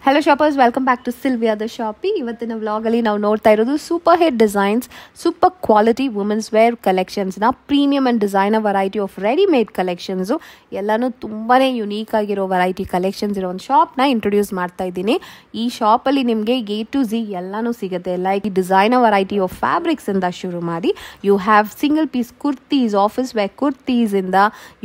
Hello shoppers, welcome back to Sylvia the Shoppy. ಇವತ್ತಿನ vlog ಅಲ್ಲಿ ನಾವು ನೋಡ್ತಾ ಇರೋದು super hit designs, super quality women's wear collections ನ premium and designer variety of ready made collections ಎಲ್ಲಾನು ತುಂಬಾನೇ unique ಆಗಿರೋ ವೆರೈಟಿ ಕಲೆಕ್ಷನ್ಸ್ ಇರೋ ಒಂದು ಶಾಪ್ ನ ಇಂಟ್ರೊಡ್ಯೂಸ್ ಮಾಡ್ತಾ ಇದ್ದೀನಿ. ಈ ಶಾಪ್ ಅಲ್ಲಿ ನಿಮಗೆ A to Z ಎಲ್ಲಾನು ಸಿಗುತ್ತೆ. Like designer variety of fabrics ಇಂದ ಶುರು ಮಾಡಿ you have single piece kurtis, office wear kurtis ಇಂದ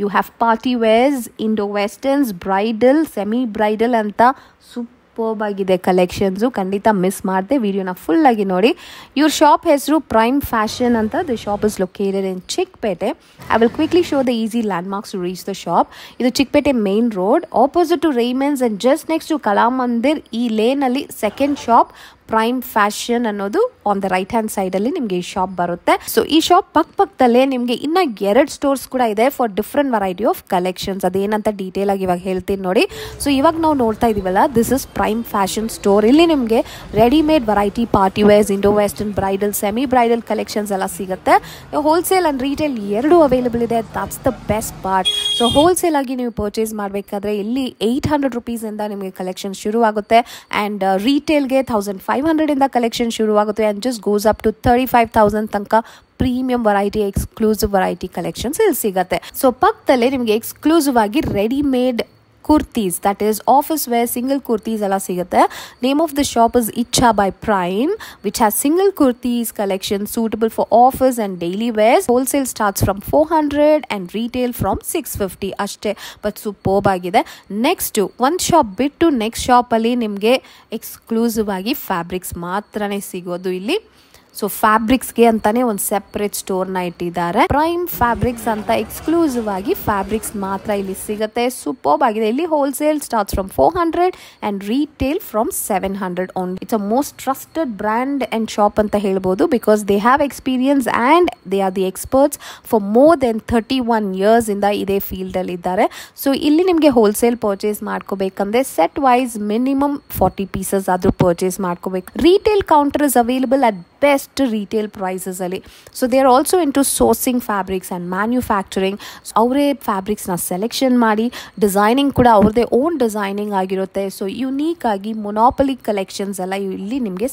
you have party wears, Indo westerns, bridal, semi bridal ಅಂತ ಸೂಪರ್ಬ್ ಆಗಿದೆ ಕಲೆಕ್ಷನ್ಸು. ಖಂಡಿತ ಮಿಸ್ ಮಾಡದೆ ವಿಡಿಯೋನ ಫುಲ್ ಆಗಿ ನೋಡಿ. ಇವ್ರ ಶಾಪ್ ಹೆಸರು ಪ್ರೈಮ್ ಫ್ಯಾಷನ್ ಅಂತ. The shop is located in Chickpet. I will quickly show the easy landmarks to reach the shop. ಇದು Chickpet main road opposite to Raymonds and just next to Kalamandir. ಈ lane ಅಲ್ಲಿ second shop Prime Fashion ಅನ್ನೋದು on the right hand side ಅಲ್ಲಿ ನಿಮಗೆ ಈ shop ಬರುತ್ತೆ. So ಈ shop ಪಕ್ಕದಲ್ಲೇ ನಿಮಗೆ ಇನ್ನ 2 ಸ್ಟೋರ್ಸ್ ಕೂಡ ಇದೆ for different variety of collections. ಅದೇನಂತ ಡೀಟೇಲ್ ಆಗಿ ಇವಾಗ ಹೇಳ್ತೀನಿ ನೋಡಿ. ಸೊ ಇವಾಗ ನಾವು ನೋಡ್ತಾ ಇದೀವಲ್ಲ, this is Prime Fashion store. ಇಲ್ಲಿ ನಿಮಗೆ readymade variety party wears, Indo western, bridal, semi bridal collections ಎಲ್ಲ ಸಿಗುತ್ತೆ. ಹೋಲ್ಸೇಲ್ ಅಂಡ್ ರೀಟೇಲ್ ಎರಡೂ ಅವೈಲೇಬಲ್ ಇದೆ. That's the best part. So wholesale ಆಗಿ ನೀವು ಪರ್ಚೇಸ್ ಮಾಡಬೇಕಾದ್ರೆ ಇಲ್ಲಿ 800 rupees ಇಂದ ನಿಮಗೆ ಕಲೆಕ್ಷನ್ ಶುರು ಆಗುತ್ತೆ ಅಂಡ್ ರಿಟೇಲ್ಗೆ 1500 ಇಂದ ಕಲೆಕ್ಷನ್ ಶುರು ಆಗುತ್ತೆ and just goes up to 35,000 ತನಕ premium variety, exclusive variety collections ಇಲ್ಲಿ ಸಿಗುತ್ತೆ. ಸೊ ಪಕ್ಕದಲ್ಲೇ ನಿಮಗೆ ಎಕ್ಸ್ಕ್ಲೂಸಿವ್ ಆಗಿ readymade kurtis, that is office wear single kurtis ಎಲ್ಲ ಸಿಗುತ್ತೆ. Name of the shop is Icha by Prime, which has single kurtis collection suitable for office and daily wears. Wholesale starts from 400 and retail from 650 ಅಷ್ಟೇ. But superb ಆಗಿದೆ. Next ಒಂದು shop ಬಿಟ್ಟು next shop ಅಲ್ಲಿ ನಿಮಗೆ exclusive ಆಗಿ fabrics ಮಾತ್ರನೇ ಸಿಗೋದು ಇಲ್ಲಿ. ಸೊ ಫ್ಯಾಬ್ರಿಕ್ಸ್ಗೆ ಅಂತಾನೆ ಒಂದು ಸೆಪರೇಟ್ ಸ್ಟೋರ್ನ ಇಟ್ಟಿದ್ದಾರೆ. ಪ್ರೈಮ್ ಫ್ಯಾಬ್ರಿಕ್ಸ್ ಅಂತ ಎಕ್ಸ್ಕ್ಲೂಸಿವ್ ಆಗಿ ಫ್ಯಾಬ್ರಿಕ್ಸ್ ಮಾತ್ರ ಇಲ್ಲಿ ಸಿಗುತ್ತೆ. ಸೂಪರ್ಬ್ ಆಗಿದೆ. ಇಲ್ಲಿ wholesale starts from 400 and retail from 700 only. It's a most trusted brand and shop ಅಂತ ಹೇಳ್ಬೋದು, because they have experience and they are the experts for more than 31 years ಇಂದ ಇದೇ ಫೀಲ್ಡ್ ಅಲ್ಲಿ ಇದ್ದಾರೆ. ಸೊ ಇಲ್ಲಿ ನಿಮಗೆ ಹೋಲ್ಸೇಲ್ ಪರ್ಚೇಸ್ ಮಾಡ್ಕೋಬೇಕಂದ್ರೆ set wise minimum 40 pieces ಆದ್ರೂ ಪರ್ಚೇಸ್ ಮಾಡ್ಕೋಬೇಕು. Retail counter is available at best retail prices ಅಲ್ಲಿ. So they are also into sourcing fabrics and manufacturing. ಅವರೇ ಫ್ಯಾಬ್ರಿಕ್ಸ್ನ ಸೆಲೆಕ್ಷನ್ ಮಾಡಿ ಡಿಸೈನಿಂಗ್ ಕೂಡ ಅವ್ರದ್ದೇ ಓನ್ ಡಿಸೈನಿಂಗ್ ಆಗಿರುತ್ತೆ. ಸೊ ಯುನೀಕ್ ಆಗಿ ಮೊನಾಪಲಿ ಕಲೆಕ್ಷನ್ಸ್ ಎಲ್ಲ ಇಲ್ಲಿ ನಿಮಗೆ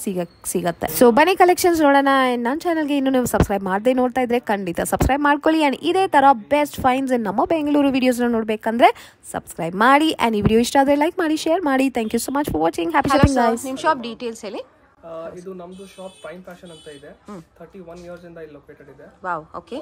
ಸಿಗುತ್ತೆ. ಸೊ ಬನ್ನಿ ಕಲೆಕ್ಷನ್ಸ್ ನೋಡೋಣ. ನನ್ನ ಚಾನಲ್ಗೆ ಇನ್ನೂ ನೀವು ಸಬ್ಸ್ಕ್ರೈಬ್ ಮಾಡದೆ ನೋಡ್ತಾ ಇದ್ರೆ ಖಂಡಿತ ಸಬ್ಸ್ಕ್ರೈಬ್ ಮಾಡ್ಕೊಳ್ಳಿ. ಆ್ಯಂಡ್ ಇದೇ ಥರ ಬೆಸ್ಟ್ ಫೈನ್ಸ್ ನಮ್ಮ ಬೆಂಗಳೂರು ವಿಡಿಯೋಸ್ನ ನೋಡಬೇಕಂದ್ರೆ ಸಬ್ಸ್ಕ್ರೈಬ್ ಮಾಡಿ. ಆ್ಯಂಡ್ ಈ ವಿಡಿಯೋ ಇಷ್ಟ ಆದರೆ ಲೈಕ್ ಮಾಡಿ, ಶೇರ್ ಮಾಡಿ. Thank you so much for watching. Happy shopping guys. ನಿಮ್ಮ ಶಾಪ್ ಡೀಟೇಲ್ಸ್ ಹೇಳಿ. ಇದು ನಮ್ದು ಶಾಪ್ ಪ್ರೈಮ್ ಫ್ಯಾಷನ್ ಅಂತ ಇದೆ. 31 years ಇಂದ ಇಲ್ಲಿ ಲೊಕೇಟೆಡ್ ಇದೆ. Wow, okay.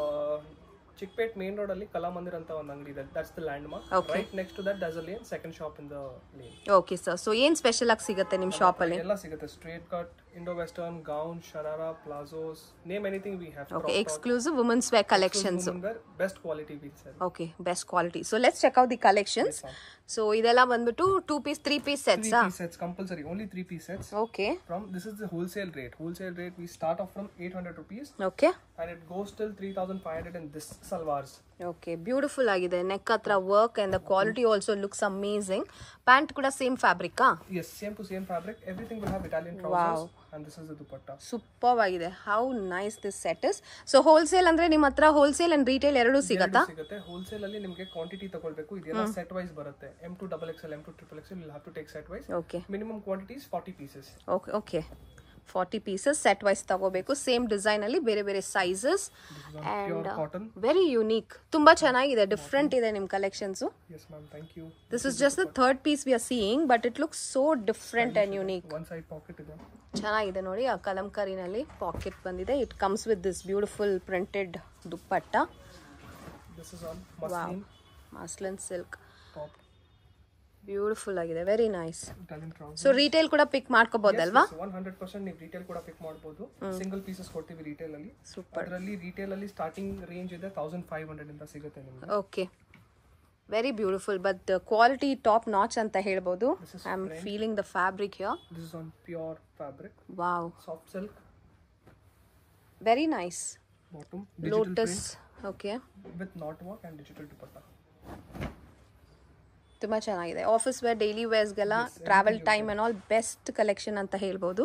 Chickpet main road ಅಲ್ಲಿ ಕಲಾಮಂದಿರ್ ಅಂತ ಒಂದು ಅಂಗಡಿ ಇದೆ. That's the landmark. Right next to that this a lane, second shop in the lane. Okay sir. So ಏನ್ ಸ್ಪೆಷಲ್ ಆಗಿ ಸಿಗುತ್ತೆ ನಿಮ್ಮ ಶಾಪ್ ಅಲ್ಲಿ? ಎಲ್ಲ ಸಿಗುತ್ತೆ. Straight cut, Indo western, gown, sharara, palazzos, name anything we have. Okay, exclusive women's wear collections. Best quality we sell. Okay, best quality. So let's check out the collections. So ಇದೆಲ್ಲ ಬಂದ್ಬಿಟ್ಟು 2 piece 3 piece sets. 3 piece sets compulsory, only 3 piece sets. Okay. From this is the wholesale rate. Wholesale rate we start off from 800 rupees. Okay. And it goes till 3,500 in this salwars. Okay, beautiful agide. Neck hatra work and the quality also looks amazing. Pant kuda same fabric ah? Yes, same to same fabric. Everything will have Italian trousers. Wow. And this is the dupatta. Superb agide. How nice this set is. So wholesale andre ನಿಮ್ಮ ಹತ್ರ wholesale and retail ಎರಡು ಸಿಗುತ್ತಾ? ಸಿಗುತ್ತೆ. wholesale ಅಲ್ಲಿ ನಿಮಗೆ quantity ತಗೊಳ್ಳಬೇಕು. ಇದೆಲ್ಲ set wise ಬರುತ್ತೆ. M2 XXL, M2 XXL you have to take set wise. Okay. Minimum quantity is 40 pieces. Okay, okay. 40 pieces set wise ತಗೋಬೇಕು. ಸೇಮ್ ಡಿಸೈನ್ ಅಲ್ಲಿ ಬೇರೆ ಬೇರೆ ಸೈಜಸ್ ಅಂಡ್ ವೆರಿ ಯುನೀಕ್. ತುಂಬಾ ಚೆನ್ನಾಗಿದೆ, ಡಿಫ್ರೆಂಟ್ ಇದೆ ನಿಮ್ಮ collections. Yes ma'am, thank you. This is just the third piece we are seeing, but it looks so different and unique. One side pocket ಇದೆ. ಚೆನ್ನಾಗಿದೆ ನೋಡಿ. ಆ ಕಲಂಕಾರಿನಲ್ಲಿ ಪಾಕೆಟ್ ಬಂದಿದೆ. It comes with this beautiful printed dupatta. This is on muslin. Muslin silk. Top. Beautiful ಆಗಿದೆ, very nice. Italian trousers. So retail ಕೂಡ pick ಮಾಡ್ಕೋಬಹುದಲ್ವಾ? 100% ನೀವು ರಿಟೇಲ್ ಕೂಡ ಪಿಕ್ ಮಾಡಬಹುದು. ಸಿಂಗಲ್ ಪೀಸಸ್ ಕೊಡ್ತೀವಿ ರಿಟೇಲ್ ಅಲ್ಲಿ. ಸೂಪರ್. ಅದರಲ್ಲಿ ರಿಟೇಲ್ ಅಲ್ಲಿ ಸ್ಟಾರ್ಟಿಂಗ್ ರೇಂಜ್ ಇದೆ 1500 ಇಂದ ಸಿಗುತ್ತೆ ನಿಮಗೆ. Okay, very beautiful. But quality top notch ಅಂತ ಹೇಳ್ಬೋದು. I am feeling the fabric here. This is on pure fabric. Wow, Soft silk. Very nice. Bottom digital lotus. Okay, with knot work and digital dupatta. ತುಂಬಾ ಚೆನ್ನಾಗಿದೆ. Office wear, daily ವೇರ್ಸ್ಗೆಲ್ಲ, travel time and all best collection ಅಂತ ಹೇಳ್ಬೋದು.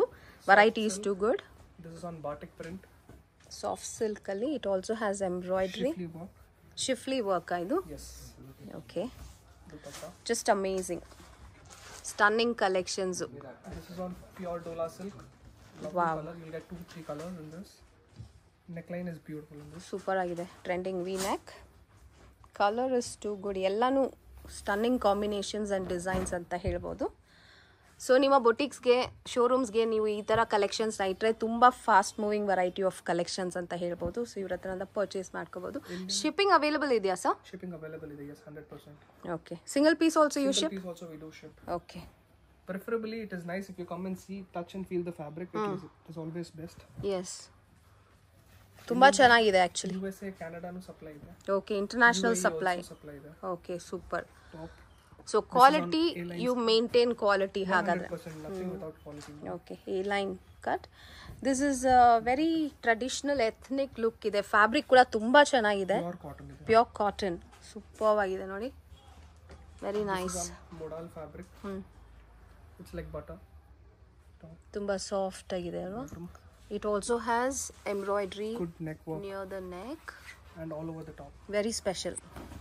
Variety is too good. This is on batik print. Soft silk ಅಲ್ಲಿ it also has embroidery, Shifly work. Schiffli work ಇದು. Yes. Okay, Dupatta. Just amazing. Stunning collections. This is on pure Dola silk. Lovely Wow. color. You'll get 2-3 colors in this. Neckline is beautiful in this. Super ಆಗಿದೆ. Trending V neck. Colour is too good. ಎಲ್ಲಾನು stunning combinations and designs ಅಂತ ಹೇಳ್ಬೋದು. So ನಿಮ್ಮ ಬೊಟಿಕ್ಸ್ಗೆ ಶೋರೂಮ್ಸ್ಗೆ ನೀವು ಈ ಥರ ಕಲೆಕ್ಷನ್ಸ್ನ ಇಟ್ಟರೆ ತುಂಬ fast moving variety of collections ಅಂತ ಹೇಳ್ಬೋದು. ಸೊ ಇವ್ರ ಹತ್ರ ಪರ್ಚೇಸ್ ಮಾಡ್ಕೋಬೋದು. ಶಿಪ್ಪಿಂಗ್ ಅವೈಲೇಬಲ್ ಇದೆಯಾ ಸರ್? Shipping available ಇದೆ, yes, 100%. Okay. Single piece also you ship? Piece also we do ship. Okay. Preferably it is nice if you come and see, touch and feel the fabric. It is always best. Yes, ತುಂಬ ಚೆನ್ನಾಗಿದೆ actually. USA, Canada supply ಇದೆ. Okay, international supply. Supply ಇದೆ. Okay, super. Top. So quality you maintain quality ಹಾಗಾದ್ರೆ. 100% nothing without quality. Okay, A line cut. This is very traditional ethnic look ಇದೆ. Fabric ಕೂಡ ತುಂಬ ಚೆನ್ನಾಗಿದೆ. Pure cotton ಇದೆ. Pure cotton. Super ಆಗಿದೆ ನೋಡಿ. Very nice. modal fabric. It's like butter. Top. ತುಂಬ soft ಆಗಿದೆ ಅಲ್ವಾ? It also has embroidery Good neck work near the neck. and all over the top. Very special.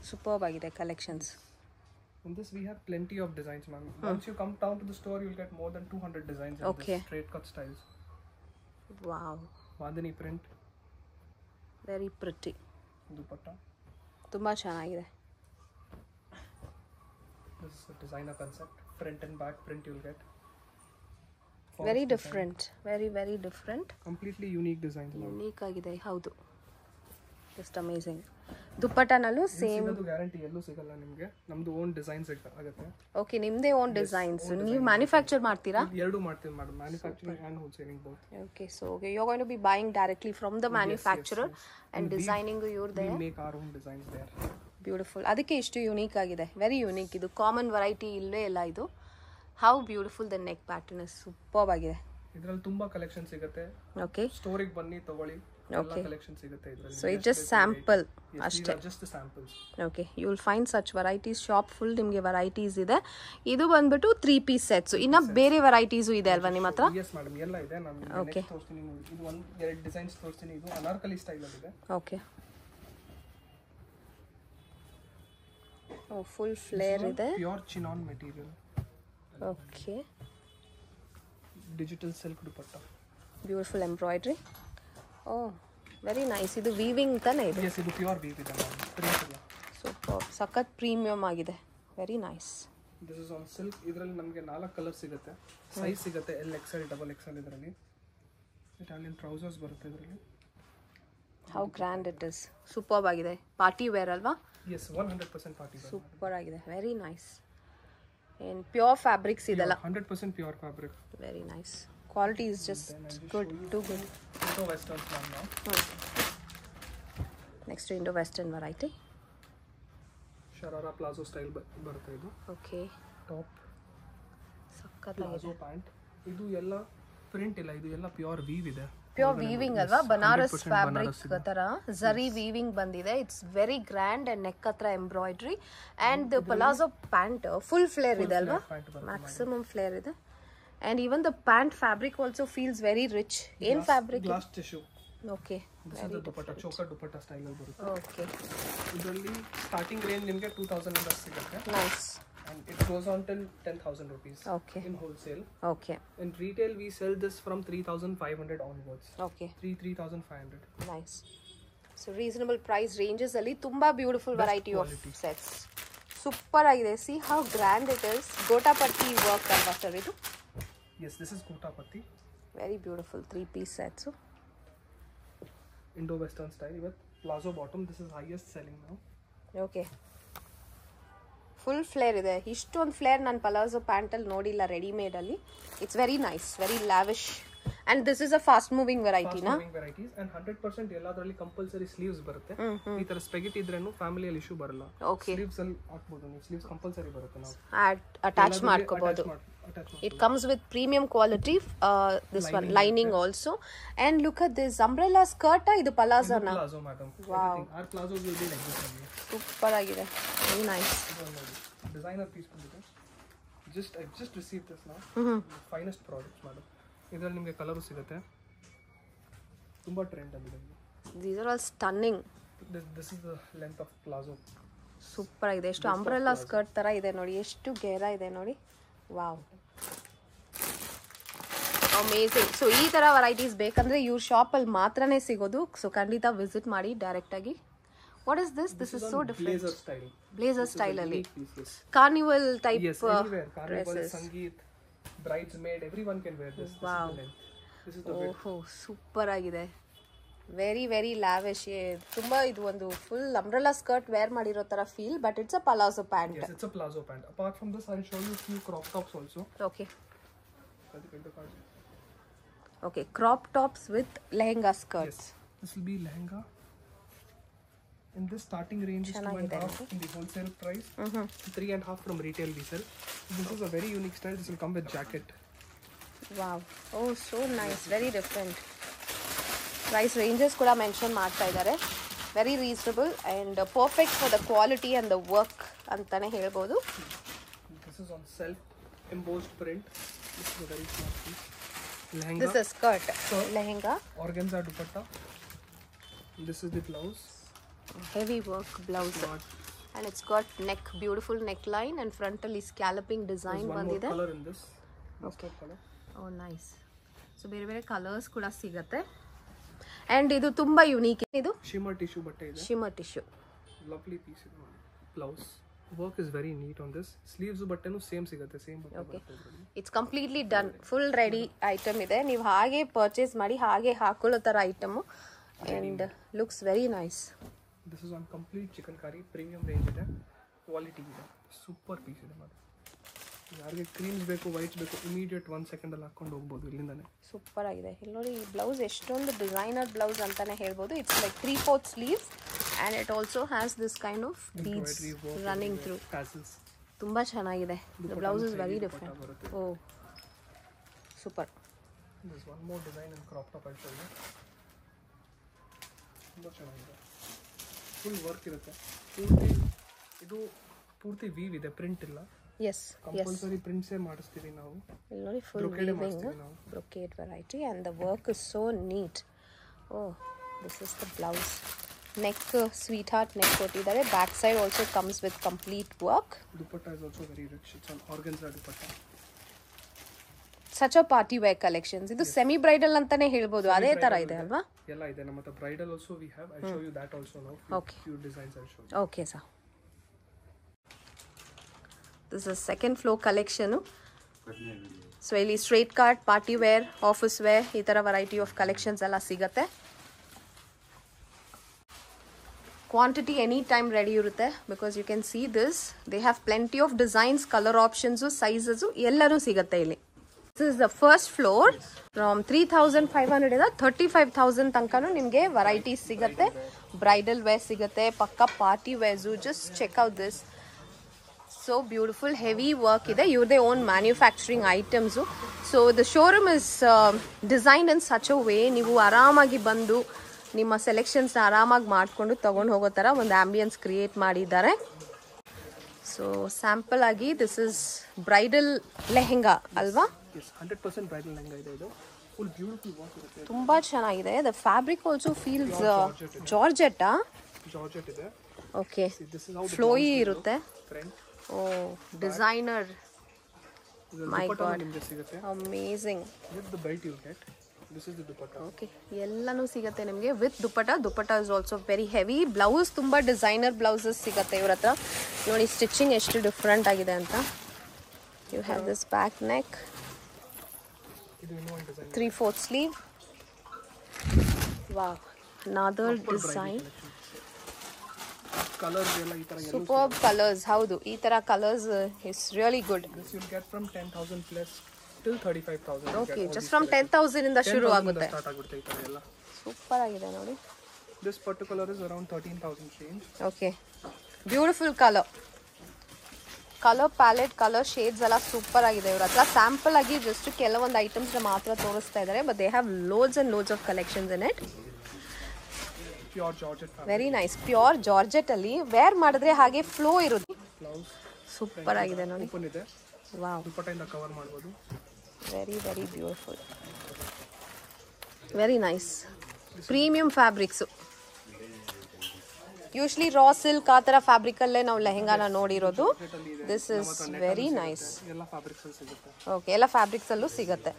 Super ಆಗಿದೆ collections. In this we have plenty of designs, ma'am. Once you come down to the store, you'll get more than 200 designs in Okay. this straight cut styles. Wow, Bandhani print, very pretty. dupatta. ತುಂಬ ಚೆನ್ನಾಗಿದೆ. This is a designer concept. Front and back print you'll get. Very different, very different. Completely unique designs, ma'am. Unique ಆಗಿದೆ. ಹೌದು, just amazing. ದುಪ್ಪಟ್ಟನಲ್ಲೂ same. ಇದು guarantee ಎಲ್ಲೂ ಸಿಗಲ್ಲ ನಿಮಗೆ. ನಮ್ದು ಓನ್ ಡಿಸೈನ್ಸ್ ಆಗುತ್ತೆ. ಓಕೆ, ನಿಮ್ಮದೇ ಓನ್ ಡಿಸೈನ್ಸ್. ನೀವು ಮ್ಯಾನುಫ್ಯಾಕ್ಚರ್ ಮಾಡ್ತೀರಾ? ಎರಡು ಮಾಡ್ತೀವಿ madam, manufacturing and wholesaling both. Okay, so you are going to be buying directly from the manufacturer and designing ಇವ್ರದೇ. We make our own designs there. Beautiful. ಅದಕ್ಕೆ ಇಷ್ಟು unique ಆಗಿದೆ. Very unique. ಇದು common variety ಇಲ್ಲವೇ ಇಲ್ಲ ಇದು. How beautiful the neck pattern is. Super ಆಗಿದೆ. ಇದರಲ್ಲಿ ತುಂಬಾ ಕಲೆಕ್ಷನ್ ಸಿಗುತ್ತೆ. ಓಕೆ, ಸ್ಟೋರಿಗೆ ಬನ್ನಿ ತಗೊಳ್ಳಿ. ಎಲ್ಲ ಕಲೆಕ್ಷನ್ ಸಿಗುತ್ತೆ ಇದರಲ್ಲಿ. ಸೊ ಇಟ್ ಜಸ್ಟ್ ಸ್ಯಾಂಪಲ್ ಅಷ್ಟೇ. Just samples. Okay, you will find such varieties. Shop full ನಿಮಗೆ ವೆರೈಟೀಸ್ ಇದೆ. ಇದು ಬಂದ್ಬಿಟ್ಟು 3 ಪೀಸ್ ಸೆಟ್ಸ್. ಇನ್ನ ಬೇರೆ ವೆರೈಟೀಸು ಇದೆ ಅಲ್ವಾ ನಿಮ್ಮ ಹತ್ರ? ಎಸ್ ಮೇಡಮ್, ಎಲ್ಲ ಇದೆ. ನಾನು ನೆಕ್ಸ್ಟ್ ತೋರಿಸ್ತೀನಿ. ಇದು ಒಂದು 2 ಡಿಸೈನ್ಸ್ ತೋರಿಸ್ತೀನಿ. ಇದು ಅನಾರ್ಕಲಿ ಸ್ಟೈಲ್ ಅಲ್ಲಿ ಇದೆ. ಓಕೆ. ಓ, ಫುಲ್ ಫ್ಲೇರ್ ಇದೆ. Pure chinon material. Okay, digital silk dupatta. Beautiful embroidery. Oh, very nice. ಇದು ವೀವಿಂಗ್ ತಾನೇ ಇದೆ? ಎಸ್, ಇದು ಪ್ಯೂರ್ ವೀವ್ ಇದೆ ಮೇಡಮ್. ಪ್ರಿಂಟ್ ಇಲ್ಲ. ಸೂಪರ್. ಸಖತ್ ಪ್ರೀಮಿಯಂ ಆಗಿದೆ. Very nice. This is on silk. ಇದರಲ್ಲಿ ನಮಗೆ 4 ಕಲರ್ ಸಿಗುತ್ತೆ. ಸೈಜ್ ಸಿಗುತ್ತೆ L, XL, XXL. ಇದರಲ್ಲಿ ಇಟಾಲಿಯನ್ ಟ್ರೌಸರ್ಸ್ ಬರುತ್ತೆ ಇದರಲ್ಲಿ. How grand it is. Super ಆಗಿದೆ. ಪಾರ್ಟಿ ವೇರ್ ಅಲ್ವಾ? Yes, 100% party wear. ಸೂಪರ್ ಆಗಿದೆ. Very nice. ಏನು ಪ್ಯೂರ್ ಫ್ಯಾಬ್ರಿಕ್ಸ್ ಇದೆಲ್ಲ? 100% pure fabric. Very nice. Quality is just good, too good. Indo westerns ನಾವು. Next Indo western variety. Sharara palazzo style ಬರುತ್ತೆ ಇದು. Okay, top ಸಖತ್ತಾಗಿದೆ. Palazzo pant. ಇದು ಎಲ್ಲ ಪ್ರಿಂಟ್ ಇಲ್ಲ, ಇದು ಎಲ್ಲ ಪ್ಯೂರ್ ವೀವ್ ಇದೆ. ಪ್ಯೂರ್ ವೀವಿಂಗ್ ಅಲ್ವಾ? ಬನಾರಸ್ ಫ್ಯಾಬ್ರಿಕ್ ತರ ಜರಿ ವೀವಿಂಗ್ ಬಂದಿದೆ. It's very grand and neck ಹತ್ರ embroidery and palazzo pant full flare ಇದೆ ಅಲ್ವಾ? ಮ್ಯಾಕ್ಸಿಮಮ್ ಫ್ಲೇರ್ ಇದೆ. And even the pant fabric also feels very rich. In fabric? Glass tissue. Okay. This is the dupatta, choker dupatta style al barutte. Okay. Idರಲ್ಲಿ starting range nimge 2000 ಇಂದ ಸಿಗುತ್ತೆ. Nice. And it goes on till 10,000 rupees. Okay. In wholesale. Okay. In retail we sell this from 3,500 onwards. Okay. 3,500. Nice. So reasonable price ranges ಅಲ್ಲಿ ತುಂಬಾ beautiful variety of sets. Super ಆಗಿದೆ. See how grand it is. Gota patti work ಅಲ್ವಾ sir ಇದು? Yes, this is Kotapatti. Very beautiful 3-piece sets. Indo-Western style with plazo bottom. This is highest selling now. Okay. Full flare ಇದೆ. ಇಷ್ಟೊಂದು flare ನಾನು palazzo ಪ್ಯಾಂಟಲ್ಲಿ ನೋಡಿಲ್ಲ ರೆಡಿಮೇಡಲ್ಲಿ. It's very nice, very lavish. And this is a fast moving ವೆರೈಟಿನಾ? Varieties and 100% ಎಲ್ಲದರಲ್ಲಿ compulsory sleeves ಬರುತ್ತೆ. ಈ ತರ ಸ್ಪೆಗೆಟ್ ಇದ್ರೇನು ಫ್ಯಾಮಿಲಿಯಲ್ಲಿ ಇಶ್ಯೂ ಬರಲ್ಲ. ಸ್ಲೀವ್ಸ್ ಅಲ್ಲಿ ಹಾಕಬಹುದು ನೀವು. ಸ್ಲೀವ್ಸ್ ಕಂಪಲ್ಸರಿ ಬರುತ್ತೆ. ನಾವು ಅಟ್ಯಾಚ್ ಮಾಡ್ಕೋಬಹುದು. It comes with premium quality. This lining one lining also. And look at this umbrella skirt. Idu palazzo na. Palazzo madam. Wow. Our plazos will be like this only. Super agide. Very nice. Designer piece ಬಂದಿದೆ. I just received this now. Finest products madam. ಇದರಲ್ಲಿ ನಿಮಗೆ colour ಸಿಗುತ್ತೆ. ತುಂಬಾ trend ಆಗಿದೆ. These are all stunning. This is the length of plazo. Super ಆಗಿದೆ. ಎಷ್ಟು umbrella skirt ತರ ಇದೆ ನೋಡಿ. ಎಷ್ಟು ಗೇರ ಇದೆ ನೋಡಿ. Wow, amazing. ಸೊ ಈ ಥರ ವೆರೈಟೀಸ್ ಬೇಕಂದರೆ ಇವ್ರ ಶಾಪಲ್ಲಿ ಮಾತ್ರನೇ ಸಿಗೋದು. ಸೊ ಖಂಡಿತ ವಿಸಿಟ್ ಮಾಡಿ ಡೈರೆಕ್ಟಾಗಿ. What is this? This is so different. Blazer ಸ್ಟೈಲಲ್ಲಿ carnival type dresses. Sangeet, bridesmaid, everyone can wear this. Wow, This is the width. ಓಹೋ ಸೂಪರ್ ಆಗಿದೆ. Very very lavish. ತುಂಬ ಇದು ಒಂದು ಫುಲ್ ಅಂಬ್ರೆಲಾ ಸ್ಕರ್ಟ್ ವೇರ್ ಮಾಡಿರೋ ಥರ feel, but it's a palazzo pant. Yes, it's a palazzo pant. Apart from this, I'll show you few crop tops also. Okay okay, crop tops with lehenga skirts. Yes, this will be lehenga. In this starting range is 2.5 in the wholesale price. 3.5 from retail we sell. This is a very unique style. This will come with jacket. Wow, oh so nice, very different. Price ranges ಕೂಡ mention ಮಾಡ್ತಾ ಇದ್ದಾರೆ. Very reasonable and perfect for the quality and the work ಅಂತಲೇ ಹೇಳ್ಬೋದು. This is on self embossed print. This is a very smart piece. Lehenga. This is skirt. Lehenga. Organza dupatta. This is the blouse. Heavy work blouse. And it's got neck, beautiful neckline and frontally scalloping design bandide. Color in this. Mustard color. Oh nice. So ಬೇರೆ ಬೇರೆ colours ಕೂಡ ಸಿಗುತ್ತೆ. And ಇದು ತುಂಬಾ unique. ಇದು shimmer tissue ಬಟ್ಟೆ ಇದೆ. Shimmer tissue. Lovely piece ಇದು. Blouse. Work is very neat on this. Sleeves ಬಟ್ಟೆನೂ ಸೇಮ್ ಸಿಗುತ್ತೆ. ಸೇಮ್ ಬಟ್ಟೆ ಬರುತ್ತೆ. It's completely done. Full ready item ಇದೆ. ನೀವು ಹಾಗೆ ಪರ್ಚೇಸ್ ಮಾಡಿ ಹಾಗೆ ಹಾಕೊಳ್ಳೋ ತರ item. And looks very nice. This is on complete chicken-kari premium range ಇದೆ. Quality ಇದೆ. Super piece ಇದೆ ಮಾತ್ರ. ಯಾರಿಗೆ ಕ್ರೀಮ್ಸ್ ಬೇಕು, ವೈಟ್ಸ್ ಬೇಕು, ಇಮಿಡಿಯೇಟ್ 1 ಸೆಕೆಂಡ್ ಅಲ್ಲಿ ಹಾಕೊಂಡು ಹೋಗ್ಬೋದು ಇಲ್ಲಿಂದಾನೆ. ಸೂಪರ್ ಆಗಿದೆ. ಇಲ್ಲಿ ನೋಡಿ, ಈ ಬ್ಲೌಸ್ ಎಷ್ಟೊಂದು ಡಿಸೈನರ್ ಬ್ಲೌಸ್ ಅಂತಾನೆ ಹೇಳ್ಬೋದು. It's like 3/4 sleeves and it also has this kind of beads running through. Tassels. ತುಂಬಾ ಚೆನ್ನಾಗಿದೆ. The blouse is very different. Oh, super. There's one more design in crop top I'll show you. ತುಂಬಾ ಚೆನ್ನಾಗಿದೆ. Full work ಇರುತ್ತೆ. ಇದು ಪೂರ್ತಿ view ಇದೆ, print ಇಲ್ಲ. Yes, compulsory ಪ್ರಿಂಟ್ಸೇ ಮಾಡಿಸ್ತೀವಿ ನಾವು. ಇಲ್ಲಿ ನೋಡಿ, full weaving, brocade variety and the work is so neat. Oh, this is the blouse. Neck, sweetheart neck ಕೊಟ್ಟಿದ್ದಾರೆ. Back side also comes with complete work. Dupatta is also very rich. It's an organza dupatta. Such a party wear collections. ಇದು semi bridal ಅಂತಾನೆ ಹೇಳ್ಬೋದು. ಅದೇ ತರ ಇದೆ ಅಲ್ವಾ? ಎಲ್ಲ ಇದೆ. ನಮ್ಮ ಹತ್ರ bridal also we have. I'll show you that also now. Okay. Few designs I'll show you. Okay sir. This is second floor collection. So ಇಲ್ಲಿ straight cut, party wear, office wear, ಈ ತರ ವೆರೈಟಿ ಆಫ್ ಕಲೆಕ್ಷನ್ಸ್ ಎಲ್ಲ ಸಿಗುತ್ತೆ. Quantity any time ready ಇರುತ್ತೆ. Because you can see this, they have plenty of designs, colour options, sizes ಎಲ್ಲರೂ ಸಿಗುತ್ತೆ ಇಲ್ಲಿ. This is the first floor. From 3,500 ಇಂದ 35,000 ತನಕನೂ ನಿಮಗೆ ವೆರೈಟೀಸ್ ಸಿಗುತ್ತೆ. ಬ್ರೈಡಲ್ ವೇರ್ ಸಿಗುತ್ತೆ, ಪಕ್ಕ party wears. Just check out this. So beautiful, heavy work ಇದೆ. You're their own manufacturing items. So the showroom is designed in such a way, ನೀವು ಆರಾಮಾಗಿ ಬಂದು ನಿಮ್ಮ ಸೆಲೆಕ್ಷನ್ಸ್ ಆರಾಮಾಗಿ ಮಾಡ್ಕೊಂಡು ತಗೊಂಡು ಹೋಗೋ ಥರ ಒಂದು ಆಂಬಿಯನ್ಸ್ ಕ್ರಿಯೇಟ್ ಮಾಡಿದ್ದಾರೆ. ಸೊ ಸ್ಯಾಂಪಲ್ ಆಗಿ ದಿಸ್ ಇಸ್ ಬ್ರೈಡಲ್ ಲೆಹೆಂಗಾ ಅಲ್ವಾ? Yes, 100% bridal lehenga ಇದೆ ಇದು. Full beautiful work ಇರುತ್ತೆ. ತುಂಬಾ ಚೆನ್ನಾಗಿದೆ. ದ ಫ್ಯಾಬ್ರಿಕ್ ಆಲ್ಸೋ ಫೀಲ್ಸ್ ಜಾರ್ಜೆಟ್ಟಾ? ಜಾರ್ಜೆಟ್ ಇದೆ. ಓಕೆ, ಫ್ಲೋಯಿ ಇರುತ್ತೆ. Oh, designer. My god, amazing. With the belt you get. This is the dupatta. Okay, ಎಲ್ಲನೂ ಸಿಗುತ್ತೆ ನಿಮಗೆ with dupatta. Dupatta is also very heavy. Blouse ತುಂಬ ಡಿಸೈನರ್ ಬ್ಲೌಸಸ್ ಸಿಗುತ್ತೆ ಇವ್ರ ಹತ್ರ. ನೋಡಿ ಸ್ಟಿಚಿಂಗ್ ಎಷ್ಟು ಡಿಫ್ರೆಂಟ್ ಆಗಿದೆ ಅಂತ. You have this back neck, 3/4 sleeve. Wow, another design. Colors ಎಲ್ಲ ಈ ತರ Superb colors. ಹೌದು, ಈ ತರ colours is really good. This you'll get from 10,000 plus till 35,000. Okay, just from 10,000 ಇಂದ ಶುರು ಆಗುತ್ತೆ. ಸ್ಟಾರ್ಟ್ ಆಗುತ್ತೆ ಈ ತರ ಎಲ್ಲ. ಸೂಪರ್ ಆಗಿದೆ ನೋಡಿ. This particular is around 13,000 range. Okay, beautiful colour. Colour palette, colour shades ಎಲ್ಲ ಸೂಪರ್ ಆಗಿದೆ ಇವ್ರ ಹತ್ರ. ಸ್ಯಾಂಪಲ್ ಆಗಿ ಜಸ್ಟ್ ಕೆಲವೊಂದು ಐಟಮ್ಸ್ ಮಾತ್ರ ತೋರಿಸ್ತಾ ಇದ್ದಾರೆ. But they have loads and loads of collections in it. Pure georgette fabric. Very nice. Pure georgette ಅಲ್ಲಿ ವೇರ್ ಮಾಡಿದ್ರೆ ಹಾಗೆ ಫ್ಲೋ ಇರುತ್ತೆ. ಸೂಪರ್ ಆಗಿದೆ ನೋಡಿ. ಓಪನ್ ಇದೆ. ವಾವ್, ದುಪಟ್ಟಾಯಿಂದ ಕವರ್ ಮಾಡಬಹುದು. Very very beautiful, very nice. Premium fabrics. Usually raw silk ಆ ಥರ ಫ್ಯಾಬ್ರಿಕಲ್ಲೇ ನಾವು ಲೆಹೆಂಗಾನ ನೋಡಿರೋದು. This is very nice. ಎಲ್ಲ ಫ್ಯಾಬ್ರಿಕ್ಸ್ ಸಿಗುತ್ತೆ. ಓಕೆ, ಎಲ್ಲ ಫ್ಯಾಬ್ರಿಕ್ಸಲ್ಲೂ ಸಿಗುತ್ತೆ.